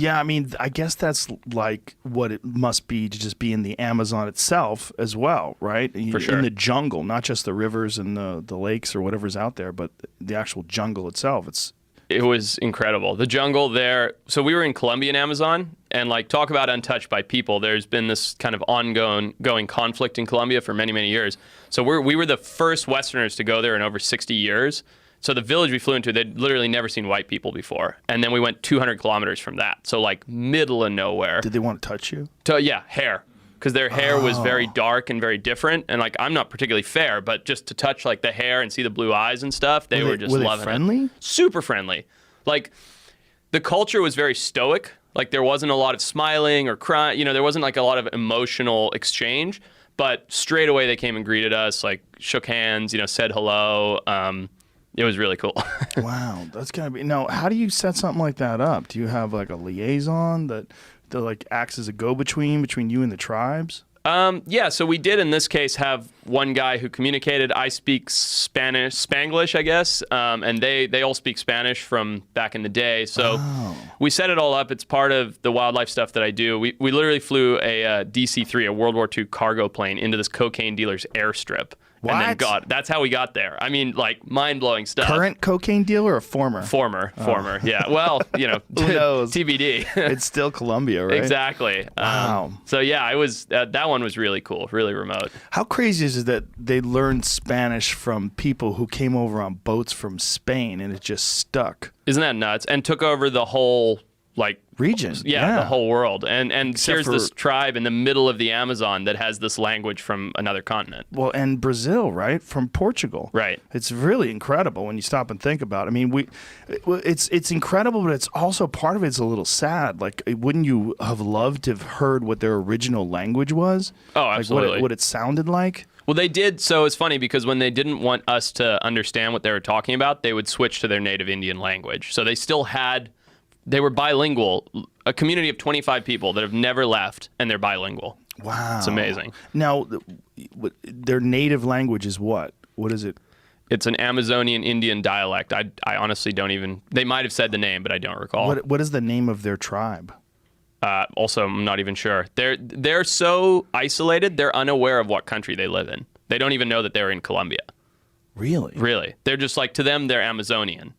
Yeah, I mean, I guess that's like what it must be to just be in the Amazon itself as well, right? For sure. In the jungle, not just the rivers and the lakes or whatever's out there, but the actual jungle itself. It was incredible. The jungle there. So we were in Colombian Amazon, and like talk about untouched by people. There's been this kind of ongoing conflict in Colombia for many, many years. So we were the first Westerners to go there in over 60 years. So the village we flew into, they'd literally never seen white people before. And then we went 200 kilometers from that. So like middle of nowhere. Did they want to touch you? Yeah, hair. Because their hair was very dark and very different. And like, I'm not particularly fair, but just to touch like the hair and see the blue eyes and stuff, they were just loving it. Friendly? Super friendly. Like the culture was very stoic. Like there wasn't a lot of smiling or crying. You know, there wasn't like a lot of emotional exchange. But straight away they came and greeted us, like shook hands, said hello. It was really cool. Wow, that's gotta be. Now, how do you set something like that up? Do you have like a liaison that like acts as a go-between between you and the tribes? Yeah, so we did in this case have one guy who communicated. I speak Spanglish, I guess, and they all speak Spanish from back in the day. So we set it all up. It's part of the wildlife stuff that I do. We literally flew a DC-3, a World War II cargo plane, into this cocaine dealer's airstrip. What? And then that's how we got there. I mean, like, mind-blowing stuff. Current cocaine dealer or former? Former, yeah. Well, Who knows? TBD. It's still Colombia, right? Exactly. Wow. So yeah, it was that one was really cool, really remote. How crazy is it that they learned Spanish from people who came over on boats from Spain and it just stuck? Isn't that nuts? And took over the whole region. Yeah, the whole world. And here's for this tribe in the middle of the Amazon that has this language from another continent. Well, and Brazil, right? From Portugal. Right. It's really incredible when you stop and think about it. I mean, it's incredible, but it's also part of it's a little sad. Like, wouldn't you have loved to have heard what their original language was? Oh, absolutely. Like what it sounded like? Well, they did. So it's funny because when they didn't want us to understand what they were talking about, they would switch to their native Indian language. So they were bilingual, a community of 25 people that have never left, and they're bilingual. Wow. It's amazing. Now, their native language is what? What is it? It's an Amazonian Indian dialect. I honestly don't even... They might have said the name, but I don't recall. What is the name of their tribe? Also, I'm not even sure. They're so isolated, they're unaware of what country they live in. They don't even know that they're in Colombia. Really? Really. They're just like, to them, they're Amazonian.